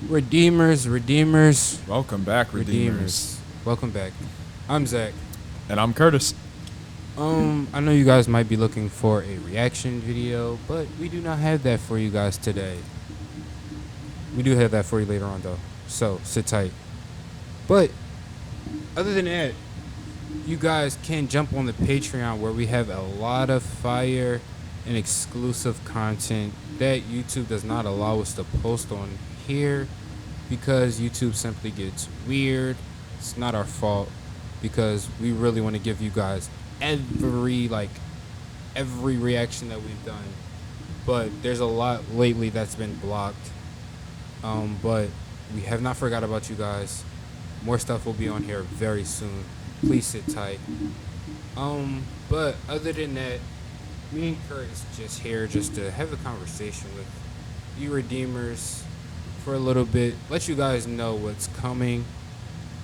Redeemers. Welcome back, Redeemers. Welcome back. I'm Zach. And I'm Curtis. I know you guys might be looking for a reaction video, but we do not have that for you guys today. We do have that for you later on, though. So sit tight. But other than that, you guys can jump on the Patreon where we have a lot of fire and exclusive content that YouTube does not allow us to post on here because YouTube simply gets weird. It's not our fault because we really want to give you guys every reaction that we've done. But there's a lot lately that's been blocked. But we have not forgot about you guys. More stuff will be on here very soon. Please sit tight. But other than that, me and Kurt is just here just to have a conversation with you Redeemers for a little bit. Let you guys know what's coming.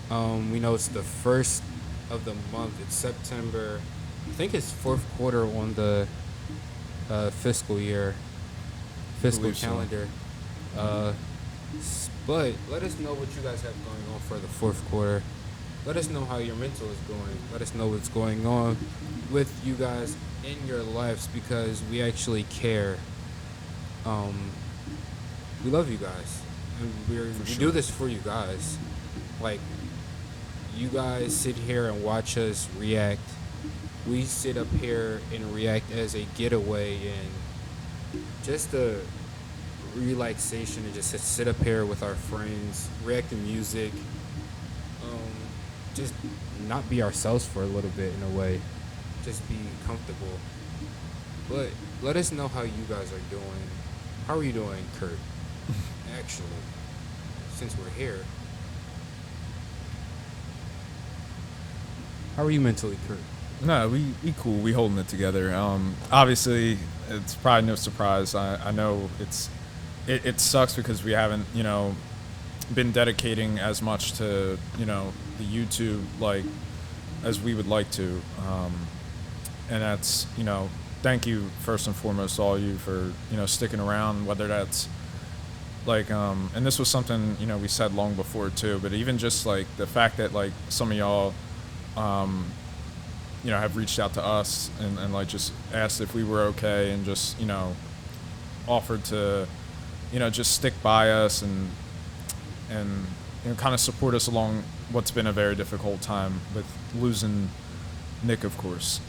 We know it's the first of the month. It's September. I think it's fourth quarter on the fiscal calendar. But let us know what you guys have going on for the fourth quarter. Let us know how your mental is going. Let us know what's going on with you guys in your lives because we actually care. We love you guys. And we do this for you guys. Like, you guys sit here and watch us react. We sit up here and react as a getaway and just a relaxation and just sit up here with our friends, react to music, just not be ourselves for a little bit in a way, just be comfortable. But let us know how you guys are doing. How are you doing, Kurt? Actually, since we're here, how are you mentally, Kurt? No, we cool. We holding it together. Obviously, it's probably no surprise. I know it sucks because we haven't, been dedicating as much to, the YouTube as we would like to. And that's, thank you first and foremost, all you for, sticking around, whether that's and this was something, we said long before too, but even just the fact that some of y'all, have reached out to us and just asked if we were okay and just, offered to, just stick by us and kind of support us along what's been a very difficult time with losing Nick, of course.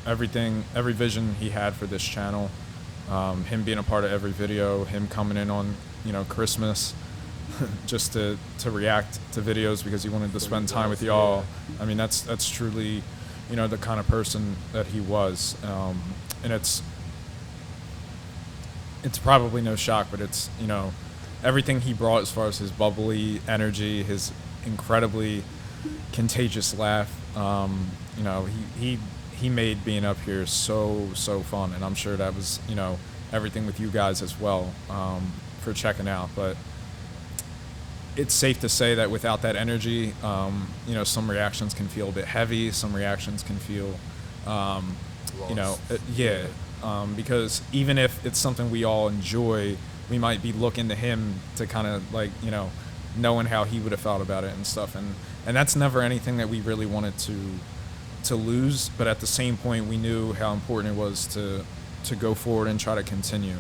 Every vision he had for this channel, him being a part of every video, him coming in on, Christmas, just to react to videos because he wanted to spend time with y'all. I mean, that's truly, the kind of person that he was. And it's probably no shock, but it's, everything he brought as far as his bubbly energy, his incredibly contagious laugh. He made being up here so fun, and I'm sure that was, everything with you guys as well, for checking out. But it's safe to say that without that energy, some reactions can feel a bit heavy. Some reactions can feel, because even if it's something we all enjoy, we might be looking to him to kind of knowing how he would have felt about it and stuff. And that's never anything that we really wanted to lose. But at the same point, we knew how important it was to go forward and try to continue.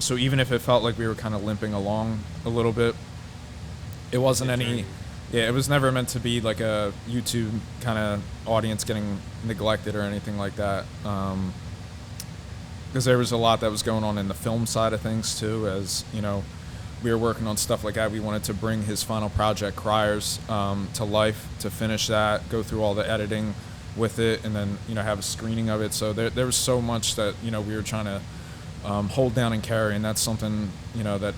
So even if it felt like we were kind of limping along a little bit, it wasn't it was never meant to be like a YouTube kind of audience getting neglected or anything like that. Because there was a lot that was going on in the film side of things too, as we were working on stuff like that. We wanted to bring his final project, Criers, to life, to finish that, go through all the editing with it, and then have a screening of it. So there was so much that we were trying to hold down and carry, and that's something that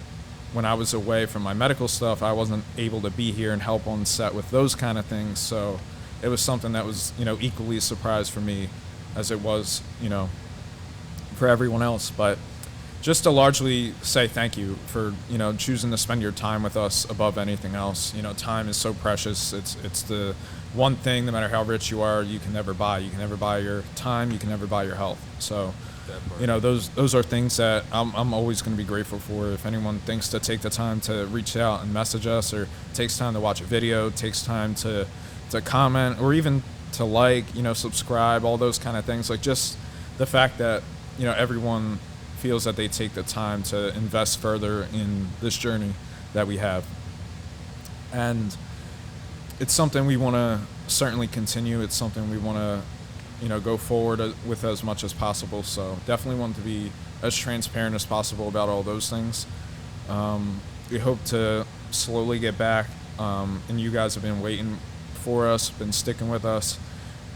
when I was away from my medical stuff, I wasn't able to be here and help on set with those kind of things. So it was something that was equally a surprise for me as it was for everyone else. But just to largely say thank you for choosing to spend your time with us above anything else. Time is so precious. It's the one thing, no matter how rich you are, you can never buy. You can never buy your time. You can never buy your health. So That part. You know, those are things that I'm always going to be grateful for. If anyone thinks to take the time to reach out and message us, or takes time to watch a video, takes time to comment, or even to like, you know, subscribe, all those kind of things. Like, just the fact that, you know, everyone feels that they take the time to invest further in this journey that we have. And it's something we want to certainly continue. It's something we want to, you know, go forward with as much as possible. So definitely want to be as transparent as possible about all those things. We hope to slowly get back, and you guys have been waiting for us, been sticking with us,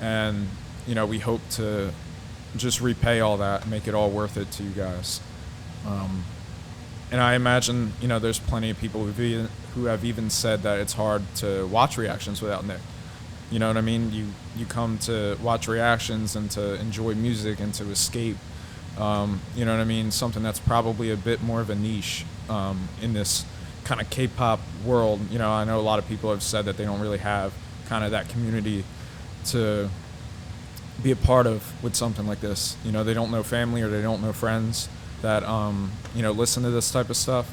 and, you know, we hope to just repay all that and make it all worth it to you guys. And I imagine, you know, there's plenty of people who have even said that it's hard to watch reactions without Nick. You know what I mean? You come to watch reactions and to enjoy music and to escape. You know what I mean? Something that's probably a bit more of a niche in this kind of K-pop world. You know, I know a lot of people have said that they don't really have kind of that community to be a part of with something like this. You know, they don't know family, or they don't know friends that, you know, listen to this type of stuff,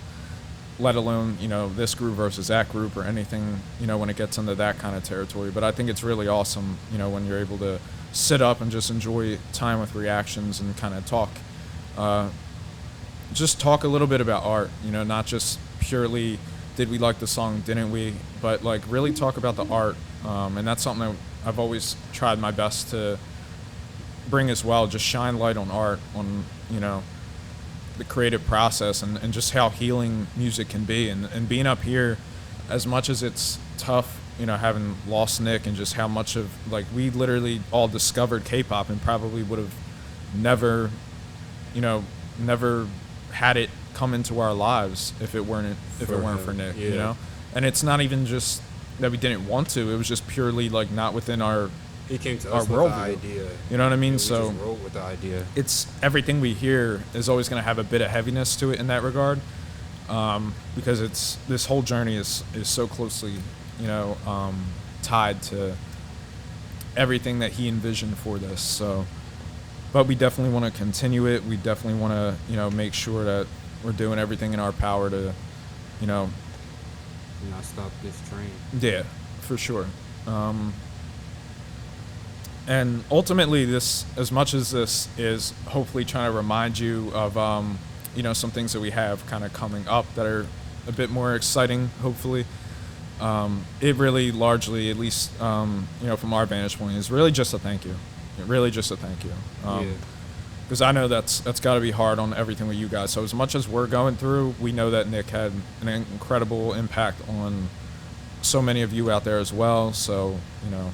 let alone, you know, this group versus that group or anything, you know, when it gets into that kind of territory. But I think it's really awesome, you know, when you're able to sit up and just enjoy time with reactions and kind of talk. Just talk a little bit about art, you know, not just purely did we like the song, didn't we, but like really talk about the art. And that's something that I've always tried my best to bring as well. Just shine light on art, on, you know, the creative process, and just how healing music can be. And being up here, as much as it's tough, you know, having lost Nick, and just how much of, like, we literally all discovered K-pop and probably would have never, you know, never had it come into our lives if it weren't for Nick, yeah. you know. And it's not even just that we didn't want to, it was just purely like not within our He came to our us with worldview. the idea. You know what I mean? We So just wrote with the idea. it's everything we hear is always going to have a bit of heaviness to it in that regard, because it's this whole journey is so closely, you know, tied to everything that he envisioned for this. So, but we definitely want to continue it. We definitely want to, you know, make sure that we're doing everything in our power to, you know, Not stop this train. yeah, for sure. And ultimately, this, as much as this is hopefully trying to remind you of, you know, some things that we have kind of coming up that are a bit more exciting, hopefully, it really largely, at least, you know, from our vantage point, is really just a thank you. Really just a thank you. Yeah. Because I know that's got to be hard on everything with you guys. So as much as we're going through, we know that Nick had an incredible impact on so many of you out there as well. So, you know,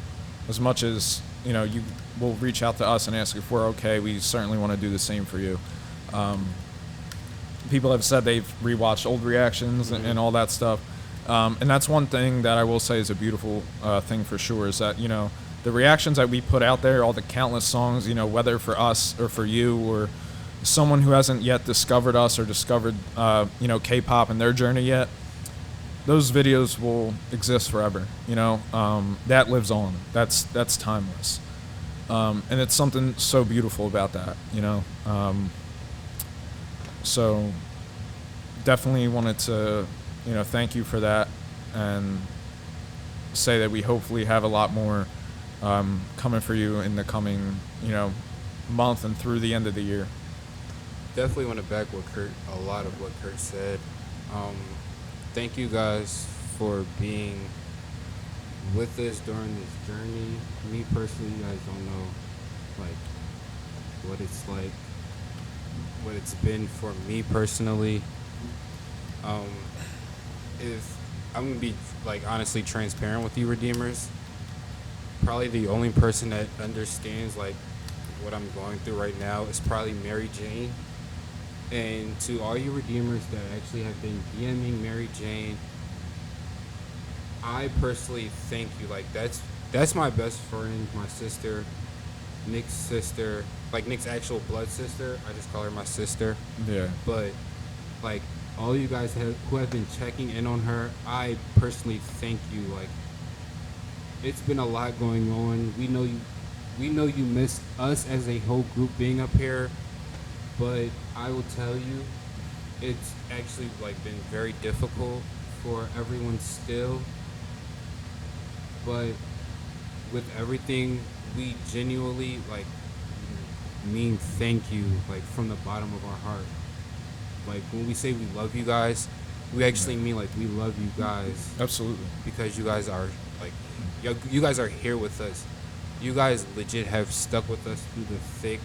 as much as, you know, you will reach out to us and ask if we're okay, we certainly want to do the same for you. People have said they've rewatched old reactions and all that stuff. And that's one thing that I will say is a beautiful thing for sure, is that, you know, the reactions that we put out there, all the countless songs, you know, whether for us or for you or someone who hasn't yet discovered us or discovered, you know, K-pop and their journey yet, those videos will exist forever. You know, that lives on. That's timeless. And it's something so beautiful about that, you know. So definitely wanted to, you know, thank you for that, and say that we hopefully have a lot more coming for you in the coming, you know, month and through the end of the year. Definitely want to back a lot of what Kurt said. Thank you guys for being with us during this journey. Me personally, you guys don't know, like, what it's been for me personally. If I'm gonna be, like, honestly transparent with you, Redeemers, probably the only person that understands, like, what I'm going through right now is probably Mary Jane. And to all you Redeemers that actually have been DMing Mary Jane, I personally thank you. Like, that's my best friend, my sister, Nick's sister, like Nick's actual blood sister. I just call her my sister. Yeah. But, like, all you guys who have been checking in on her, I personally thank you. Like, it's been a lot going on. We know you miss us as a whole group being up here. but I will tell you, it's actually like been very difficult for everyone still. But with everything, we genuinely like mean thank you like from the bottom of our heart. Like when we say we love you guys, we actually mean like we love you guys Absolutely. because you guys are like you guys are here with us. You guys legit have stuck with us through the thick,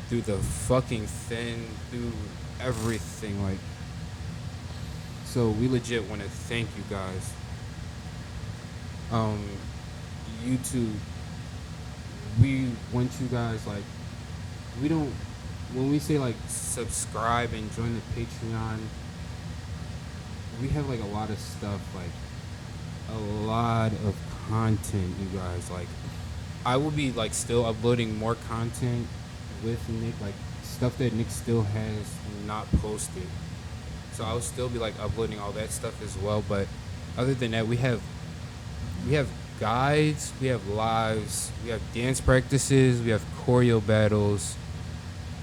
through the fucking thin, through everything. Like, so we legit want to thank you guys. Um, YouTube, we want you guys like we don't when we say like subscribe and join the Patreon, we have like a lot of stuff, like a lot of content, you guys. Like I will be like still uploading more content with Nick, like stuff that Nick still has not posted. So I'll still be like uploading all that stuff as well. But other than that, we have guides, we have lives, we have dance practices, we have choreo battles,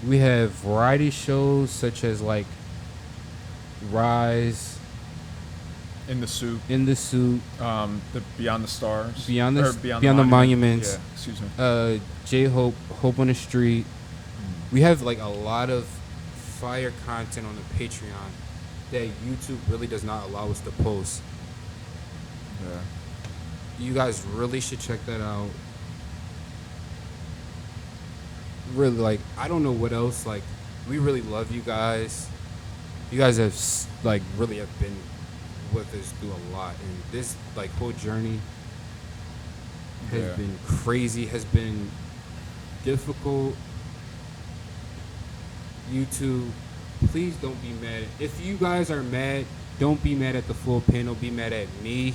we have variety shows such as like Rise, In the Soup, In the Suit, the Beyond the Stars, Beyond the or Beyond the Monuments, Yeah, excuse me. J Hope, Hope on the Street. We have like a lot of fire content on the Patreon that YouTube really does not allow us to post. Yeah. You guys really should check that out. Really, like, I don't know what else. Like, we really love you guys. You guys have like really have been with us through a lot, and this like whole journey has been crazy, has been difficult. YouTube, please don't be mad. If you guys are mad, don't be mad at the full panel. Be mad at me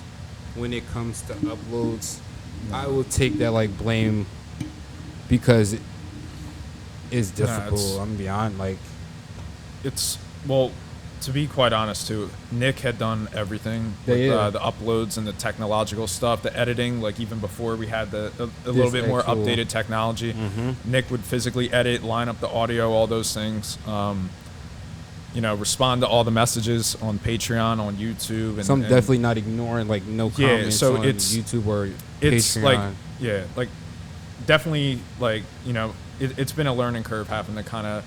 when it comes to uploads. I will take that like blame because it is difficult. I'm beyond like It's, well, to be quite honest too, Nick had done everything with the uploads and the technological stuff, the editing, like even before we had a little bit more updated technology. Nick would physically edit, line up the audio, all those things. Respond to all the messages on Patreon, on YouTube. And, so I'm definitely not ignoring like no comments so on it's, YouTube or it's Patreon. like definitely it's been a learning curve having to kind of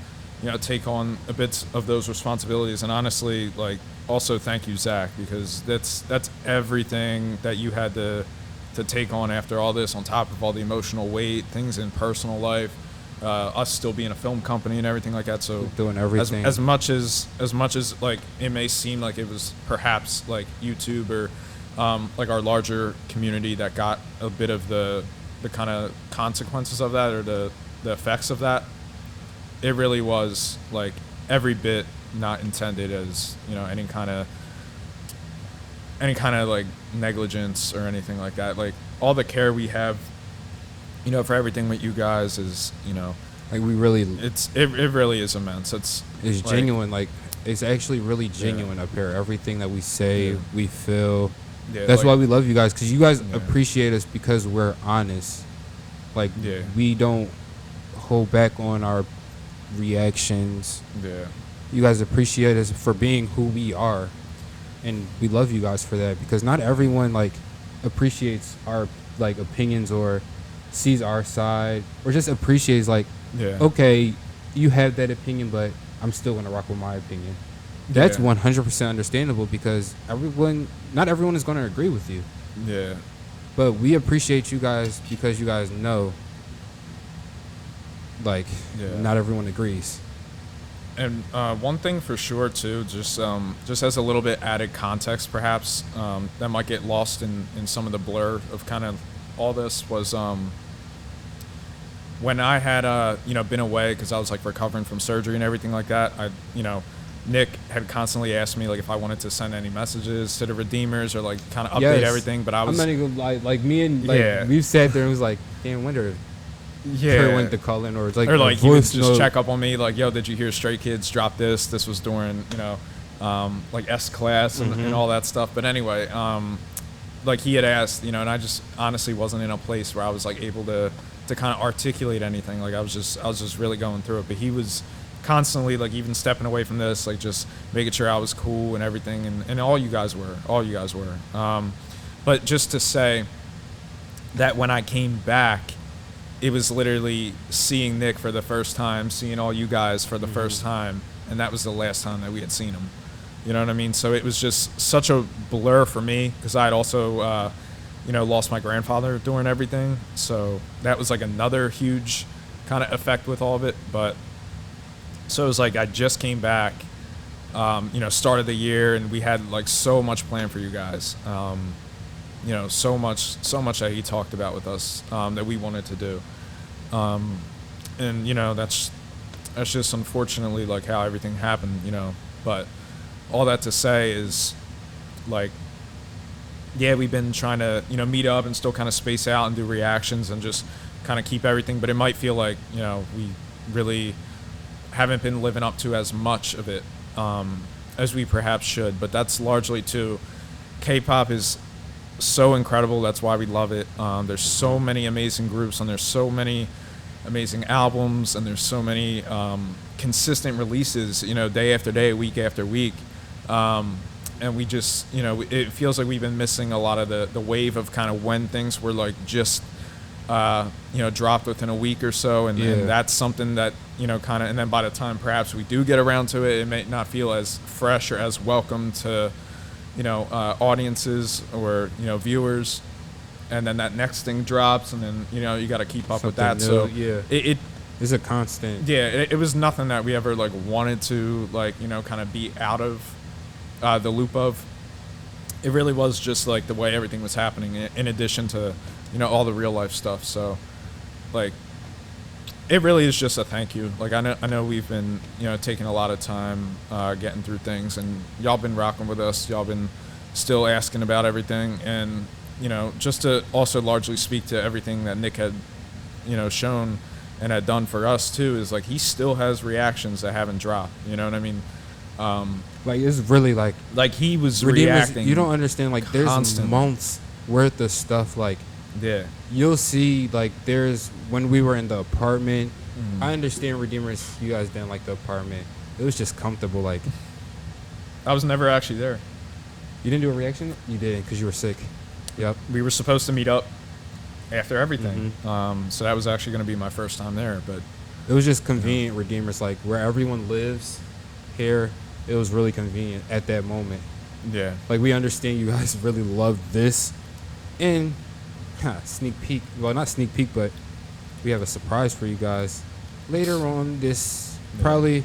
take on a bit of those responsibilities. And honestly, like, also thank you, Zach, because that's everything that you had to take on after all this, on top of all the emotional weight, things in personal life, us still being a film company and everything like that. So doing everything as much as like it may seem like it was perhaps like YouTube or like our larger community that got a bit of the kind of consequences of that, or the effects of that, it really was like every bit not intended as any kind of like negligence or anything like that. Like all the care we have for everything with you guys is like we really it really is immense. It's like, genuine. Like it's actually really genuine up here. Everything that we say, we feel. That's why we love you guys, because you guys appreciate us because we're honest. Like we don't hold back on our reactions. You guys appreciate us for being who we are, and we love you guys for that, because not everyone like appreciates our like opinions or sees our side or just appreciates like okay, you have that opinion, but I'm still gonna rock with my opinion. That's 100% understandable, because not everyone is gonna agree with you. But we appreciate you guys because you guys know like not everyone agrees. And one thing for sure too, just as a little bit added context perhaps, that might get lost in some of the blur of kind of all this, was when I had been away, because I was like recovering from surgery and everything like that. Nick had constantly asked me like if I wanted to send any messages to the Redeemers or like kind of update everything, but I'm not even like me and like we sat there and was like, damn, wonder Kurt went to call in, or he would just check up on me like, yo, did you hear Stray Kids drop this? This was during like S class and all that stuff. But anyway, like he had asked, and I just honestly wasn't in a place where I was like able to to kind of articulate anything. Like I was just really going through it. But he was constantly like even stepping away from this, like just making sure I was cool and everything. And all you guys were. But just to say that when I came back, it was literally seeing Nick for the first time, seeing all you guys for the first time, and that was the last time that we had seen him. You know what I mean? So it was just such a blur for me because I had also, lost my grandfather during everything. So that was like another huge kind of effect with all of it. But so it was like I just came back, start of the year, and we had like so much planned for you guys. So much that he talked about with us that we wanted to do. And that's just unfortunately like how everything happened, but all that to say is like, yeah, we've been trying to, meet up and still kind of space out and do reactions and just kind of keep everything, but it might feel like, we really haven't been living up to as much of it as we perhaps should, but that's largely too, K-pop is so incredible. That's why we love it. There's so many amazing groups, and there's so many amazing albums, and there's so many consistent releases, day after day, week after week. And we just, it feels like we've been missing a lot of the wave of kind of when things were like just, dropped within a week or so. And that's something that, kind of, and then by the time perhaps we do get around to it, it may not feel as fresh or as welcome to, audiences or, viewers. And then that next thing drops, and then, you got to keep up with that. So it is a constant. Yeah, it was nothing that we ever like wanted to like, kind of be out of the loop of. It really was just like the way everything was happening in addition to, all the real life stuff. So like, it really is just a thank you. Like I know we've been, taking a lot of time getting through things, and y'all been rocking with us. Y'all been still asking about everything, and just to also largely speak to everything that Nick had, shown and had done for us too, is like he still has reactions that haven't dropped. You know what I mean? Like it's really like he was reacting. You don't understand. Like there's constantly. Months worth of stuff. Like you'll see. Like there's when we were in the apartment. I understand Redeemers. You guys didn't like the apartment. It was just comfortable. Like I was never actually there. You didn't do a reaction? You didn't because you were sick. Yep. We were supposed to meet up after everything. So that was actually going to be my first time there. But it was just convenient, Redeemers. Like where everyone lives here, it was really convenient at that moment. Yeah. Like we understand you guys really love this. And sneak peek. Well, not sneak peek, but we have a surprise for you guys later on this probably.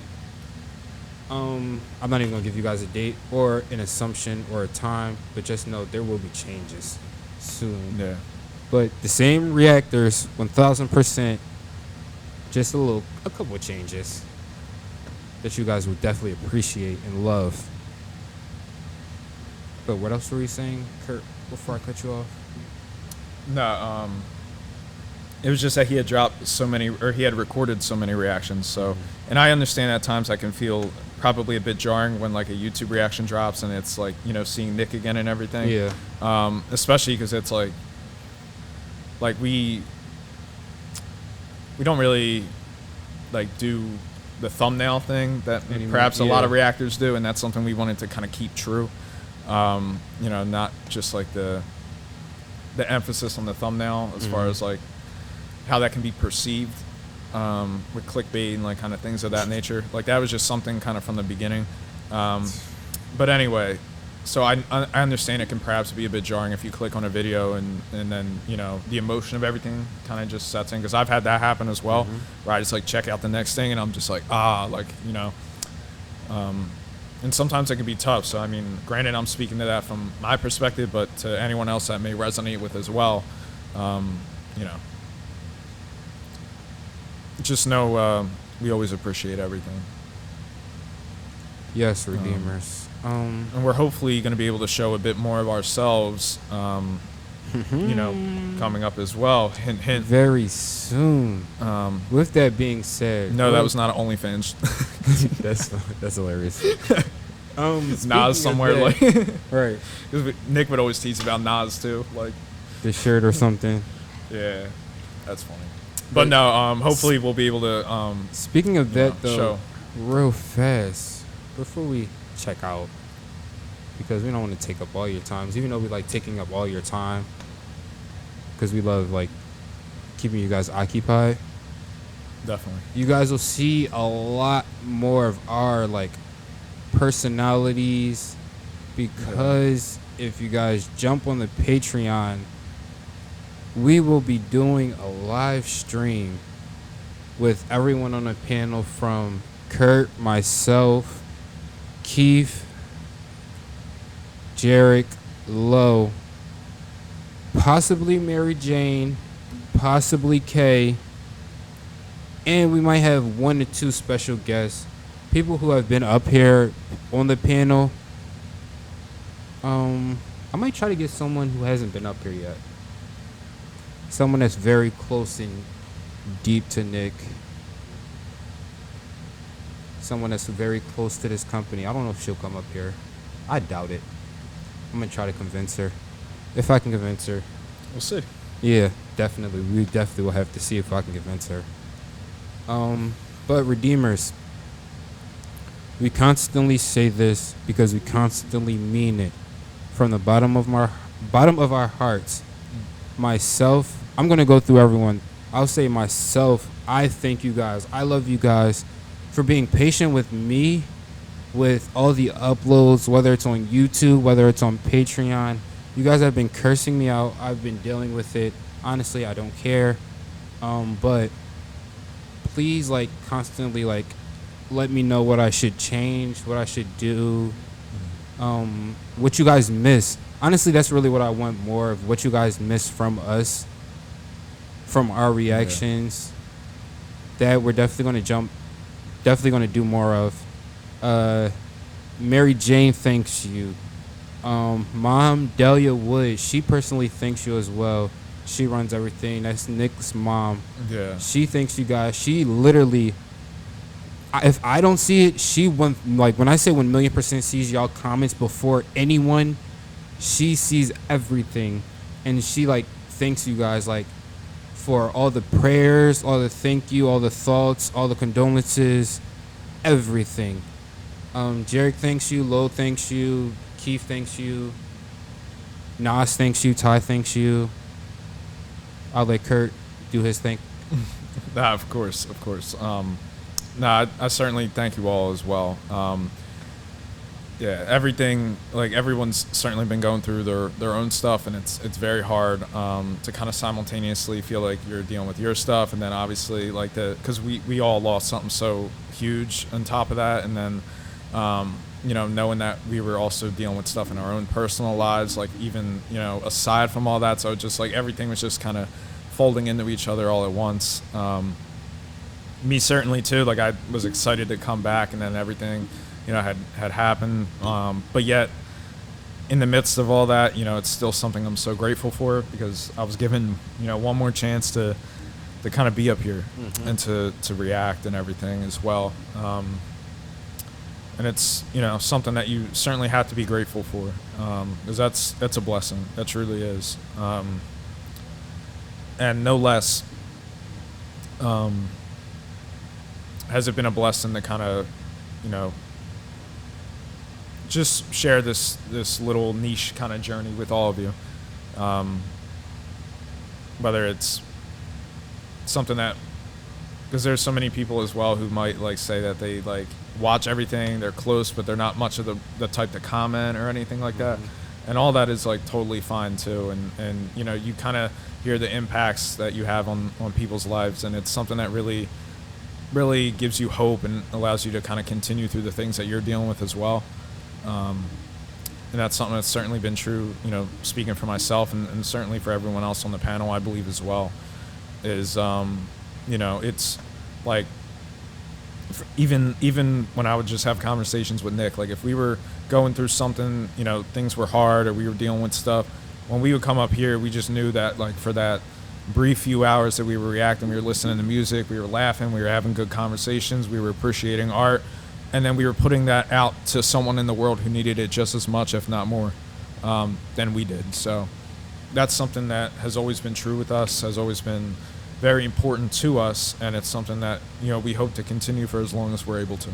I'm not even gonna give you guys a date or an assumption or a time, but just know there will be changes soon. Yeah. But the same reactors, 1000%. Just a couple of changes that you guys will definitely appreciate and love. But what else were you saying, Kurt? Before I cut you off. No. It was just that he had dropped so many, or he had recorded so many reactions. So, and I understand at times I can feel probably a bit jarring when like a YouTube reaction drops and it's like, seeing Nick again and everything. Yeah. Especially because it's like we don't really like do the thumbnail thing that perhaps a lot of reactors do, and that's something we wanted to kind of keep true. Not just like the emphasis on the thumbnail as far as like how that can be perceived with clickbait and like kind of things of that nature. Like that was just something kind of from the beginning. But anyway, so I understand it can perhaps be a bit jarring if you click on a video and then, the emotion of everything kind of just sets in. Because I've had that happen as well, where I just like check out the next thing and I'm just like, and sometimes it can be tough. So, I mean, granted, I'm speaking to that from my perspective, but to anyone else that may resonate with as well, just know we always appreciate everything. Yes, Redeemers. And we're hopefully going to be able to show a bit more of ourselves, coming up as well. Hint, hint. Very soon. With that being said. No, that was not an OnlyFans. That's hilarious. Nas somewhere like right. Because Nick would always tease about Nas too, like the shirt or something. Yeah, that's funny. But no, hopefully we'll be able to speaking of that, though, show. real fast before we check out, because we don't want to take up all your times, even though we like taking up all your time, because we love like keeping you guys occupied. Definitely. You guys will see a lot more of our like personalities, because if you guys jump on the Patreon, we will be doing a live stream with everyone on the panel, from Kurt, myself, Keith, Jarek, Lowe, possibly Mary Jane, possibly Kay, and we might have 1 or 2 special guests, people who have been up here on the panel. I might try to get someone who hasn't been up here yet. Someone that's very close and deep to Nick. Someone that's very close to this company. I don't know if she'll come up here. I doubt it. I'm going to try to convince her. If I can convince her. We'll see. Yeah, definitely. We definitely will have to see if I can convince her. But Redeemers, we constantly say this because we constantly mean it from the bottom of our hearts. Myself, I'm gonna go through everyone. I'll say myself, I thank you guys. I love you guys for being patient with me, with all the uploads, whether it's on YouTube, whether it's on Patreon. You guys have been cursing me out. I've been dealing with it. Honestly, I don't care. But please, like, constantly, like, let me know what I should change, what I should do, what you guys miss. Honestly, that's really what I want more of, what you guys miss from us, from our reactions, that we're definitely going to do more of. Mary Jane thanks you. Mom, Delia Wood, she personally thanks you as well. She runs everything. That's Nick's mom. Yeah. She thanks you guys. She literally, if I don't see it, she when I say 1,000,000% sees y'all comments before anyone, she sees everything, and she like thanks you guys like for all the prayers, all the thank you, all the thoughts, all the condolences, everything. Jarek thanks you, Lo thanks you, Keith thanks you, Nas thanks you, Ty thanks you. I'll let Kurt do his thing. Nah, of course. I certainly thank you all as well. Yeah, everything, like, everyone's certainly been going through their own stuff, and it's very hard to kind of simultaneously feel like you're dealing with your stuff, and then obviously like because we all lost something so huge on top of that, and then knowing that we were also dealing with stuff in our own personal lives, like even aside from all that, so just like everything was just kind of folding into each other all at once. Me certainly too, like I was excited to come back, and then everything had happened, but yet in the midst of all that, it's still something I'm so grateful for, because I was given one more chance to kind of be up here, and to react and everything as well. And it's something that you certainly have to be grateful for, because that's a blessing. That truly is, and no less has it been a blessing to kind of just share this little niche kind of journey with all of you, whether it's something that, because there's so many people as well who might like say that they like watch everything, they're close, but they're not much of the type to comment or anything like that, and all that is like totally fine too, and you kind of hear the impacts that you have on people's lives, and it's something that really gives you hope and allows you to kind of continue through the things that you're dealing with as well. And that's something that's certainly been true, speaking for myself, and certainly for everyone else on the panel, I believe as well, is, it's like, even when I would just have conversations with Nick, like if we were going through something, things were hard, or we were dealing with stuff, when we would come up here, we just knew that like for that brief few hours that we were reacting, we were listening to music, we were laughing, we were having good conversations, we were appreciating art, and then we were putting that out to someone in the world who needed it just as much, if not more, than we did. So that's something that has always been true with us, has always been very important to us, and it's something that we hope to continue for as long as we're able to.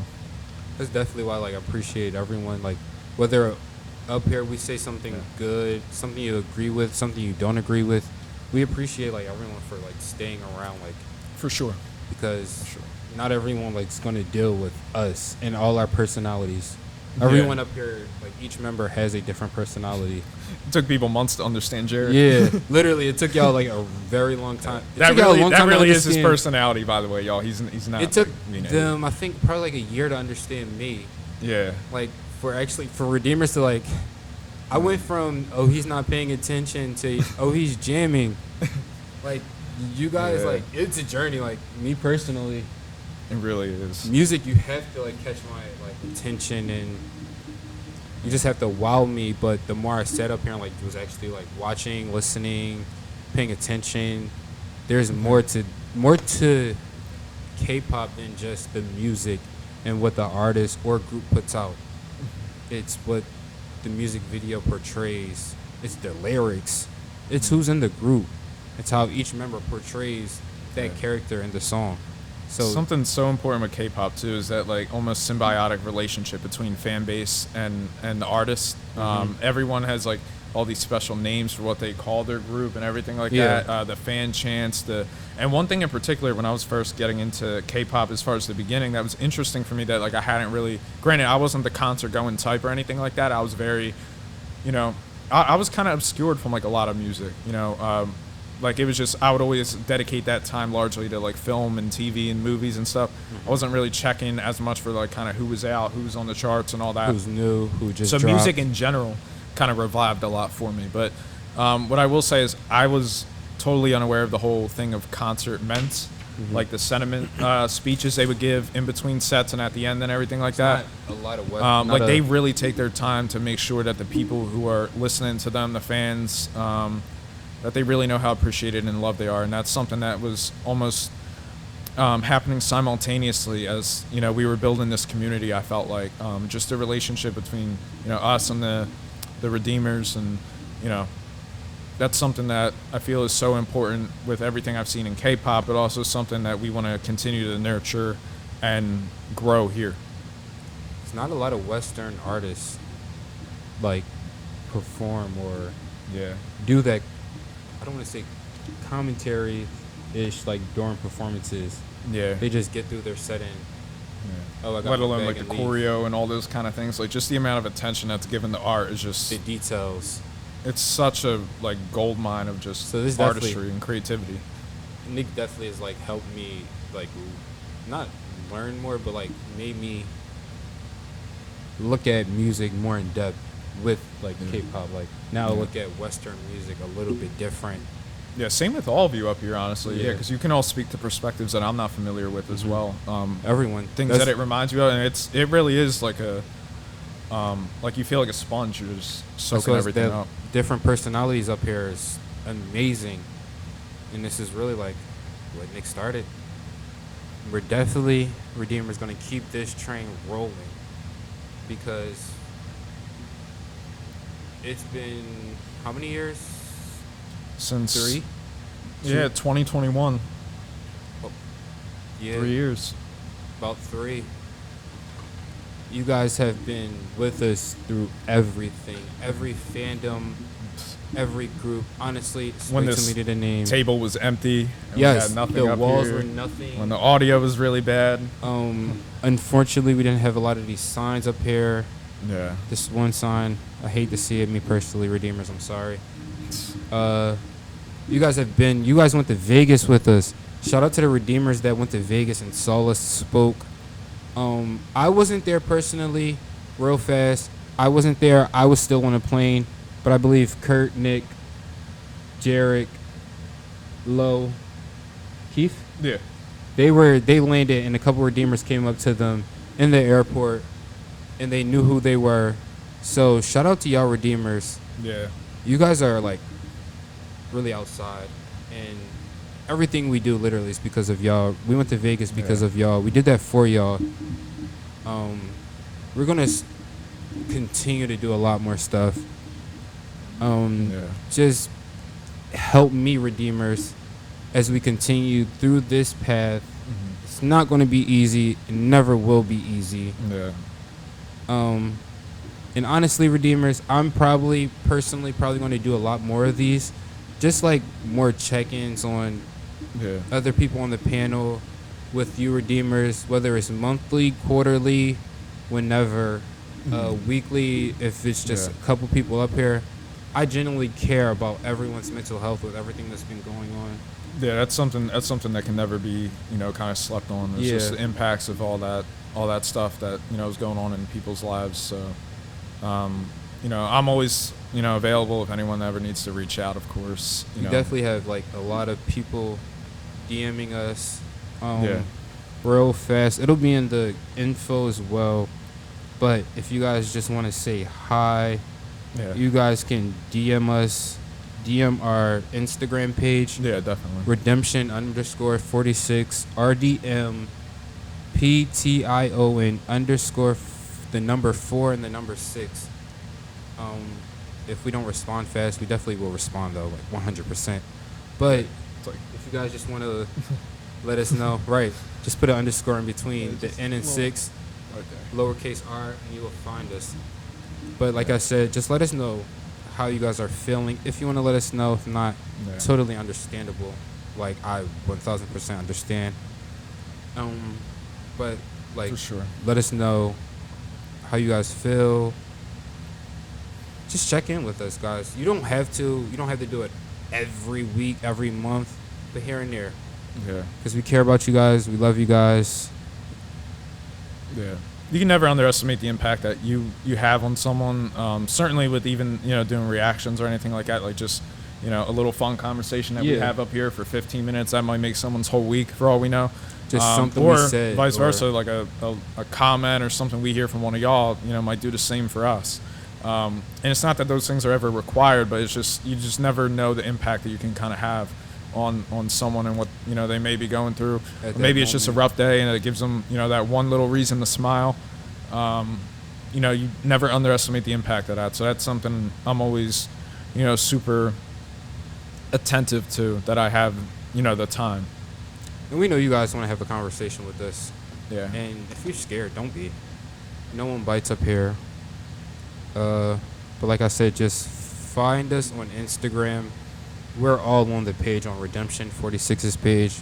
That's definitely why like I appreciate everyone. Like whether up here we say something good, something you agree with, something you don't agree with, we appreciate like everyone for like staying around, like For sure. because For sure. not everyone like is gonna deal with us and all our personalities. Everyone up here, like each member has a different personality. It took people months to understand Jared. Yeah, literally, it took y'all like a very long time. That really is his personality, by the way, y'all. He's not. It took like, them, I think, probably like a year to understand me. Yeah. Like for Redeemers to like, I went from he's not paying attention to he's jamming. Like you guys, like it's a journey. Like me personally, it really is. music, you have to like catch my like attention, and you just have to wow me. But the more I sat up here and like was actually like watching, listening, paying attention, there's more to K-pop than just the music and what the artist or group puts out. It's what the music video portrays. It's the lyrics. It's who's in the group. It's how each member portrays that character in the song. So something so important with K-pop too is that like almost symbiotic relationship between fan base and the artist. Everyone has like all these special names for what they call their group and everything like that. The fan chants, and one thing in particular when I was first getting into K-pop, as far as the beginning, that was interesting for me that like I hadn't really. Granted, I wasn't the concert going type or anything like that. I was very, I was kind of obscured from like a lot of music. Like it was just I would always dedicate that time largely to like film and TV and movies and stuff. I wasn't really checking as much for like kind of who was out, who was on the charts and all that. Who's new, who just so dropped. Music in general kind of revived a lot for me. But what I will say is I was totally unaware of the whole thing of concert meant, like the sentiment speeches they would give in between sets and at the end and everything like that. Not a lot of they really take their time to make sure that the people who are listening to them, the fans, that they really know how appreciated and loved they are, and that's something that was almost happening simultaneously as we were building this community. I felt like just the relationship between us and the Redeemers, and that's something that I feel is so important with everything I've seen in K-pop, but also something that we want to continue to nurture and grow here. It's not a lot of Western artists like perform or do that. I don't want to say commentary-ish like during performances. Yeah. They just get through their set and I got let alone like the and leave. choreo and all those kind of things. Like just the amount of attention that's given to art is just The details. It's such a like gold mine of just So this artistry and creativity. Nick definitely has like helped me like not learn more, but like made me look at music more in depth with like K-pop. Like now I look at Western music a little bit different. Yeah, same with all of you up here, honestly. Yeah, because you can all speak to perspectives that I'm not familiar with as well. Everyone things that it reminds you of, and it really is like a like you feel like a sponge. You're just soaking everything up. Different personalities up here is amazing, and this is really like what Nick started. We're definitely Redeemer's going to keep this train rolling because it's been how many years? Since 3? Yeah, 2021. Oh, yeah, 3 years. About 3. You guys have been with us through everything, every fandom, every group. Honestly, when wait this till me to the name. Table was empty, and yes, we had nothing the up walls here. were nothing. When the audio was really bad. Unfortunately, we didn't have a lot of these signs up here. Yeah. This one sign, I hate to see it. Me personally, Redeemers, I'm sorry. You guys went to Vegas with us. Shout out to the Redeemers that went to Vegas and saw us, spoke. I wasn't there personally, real fast. I wasn't there. I was still on a plane, but I believe Kurt, Nick, Jarek, Lo, Keith. Yeah. They landed, and a couple Redeemers came up to them in the airport, and they knew who they were. So shout out to y'all Redeemers. Yeah. You guys are like really outside, and everything we do literally is because of y'all. We went to Vegas because of y'all. We did that for y'all. We're gonna continue to do a lot more stuff. Just help me, Redeemers, as we continue through this path. Mm-hmm. It's not going to be easy. It never will be easy. Yeah. And honestly, Redeemers, I'm personally going to do a lot more of these. Just like more check-ins on other people on the panel with you Redeemers, whether it's monthly, quarterly, whenever, weekly, if it's just a couple people up here. I genuinely care about everyone's mental health with everything that's been going on. Yeah, that's something that can never be, kind of slept on. It's just the impacts of all that stuff that, is going on in people's lives. So, I'm always, available if anyone ever needs to reach out, of course. We definitely have like a lot of people DMing us real fast. It'll be in the info as well. But if you guys just want to say hi, you guys can DM us, DM our Instagram page. Yeah, definitely. Redemption_46 RDM PTION underscore the number 4 and the number 6. If we don't respond fast, we definitely will respond though, like 100%. But if you guys just want to let us know, right? Just put an underscore in between the N and 6, lowercase r, and you will find us. But like I said, just let us know how you guys are feeling. If you want to let us know, if not, totally understandable. Like I 1000% understand. But like, for sure, let us know how you guys feel. Just check in with us, guys. You don't have to do it every week, every month, but here and there. Yeah. Because we care about you guys. We love you guys. Yeah. You can never underestimate the impact that you have on someone. Certainly with even, doing reactions or anything like that, like just, a little fun conversation that we have up here for 15 minutes, that might make someone's whole week for all we know. Just something we said. Or vice versa, like a comment or something we hear from one of y'all, might do the same for us. And it's not that those things are ever required, but it's just, you just never know the impact that you can kind of have on someone and what, they may be going through. Maybe it's just a rough day and it gives them, that one little reason to smile. You never underestimate the impact of that. So that's something I'm always, super attentive to, that I have, the time. And we know you guys want to have a conversation with us. Yeah. And if you're scared, don't be. No one bites up here. But like I said, just find us on Instagram. We're all on the page on Redemption 46's page.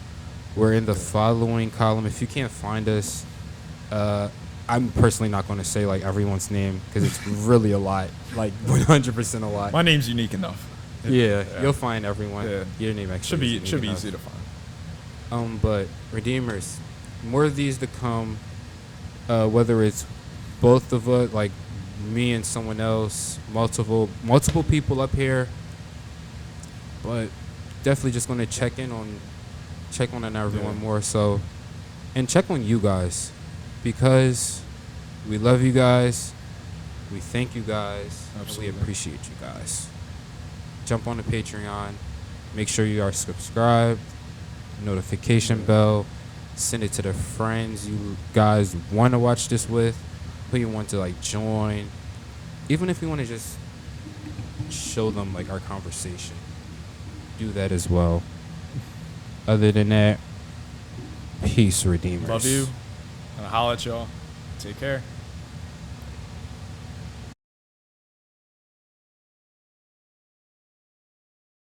We're in the following column. If you can't find us, I'm personally not going to say like everyone's name because it's really a lot, like 100% a lot. My name's unique enough. Yeah, you'll find everyone. Yeah. Your name actually should be easy to find. But Redeemers, more of these to come. Whether it's both of us, like me and someone else, multiple people up here. But definitely just going to check on everyone more so, and check on you guys, because we love you guys, we thank you guys, absolutely, and we appreciate you guys. Jump on the Patreon, make sure you are subscribed, notification bell, send it to the friends you guys want to watch this with, who you want to like join, even if you want to just show them like our conversation. Do that as well. Other than that, peace, Redeemers. Love you. I'll holla at y'all. Take care.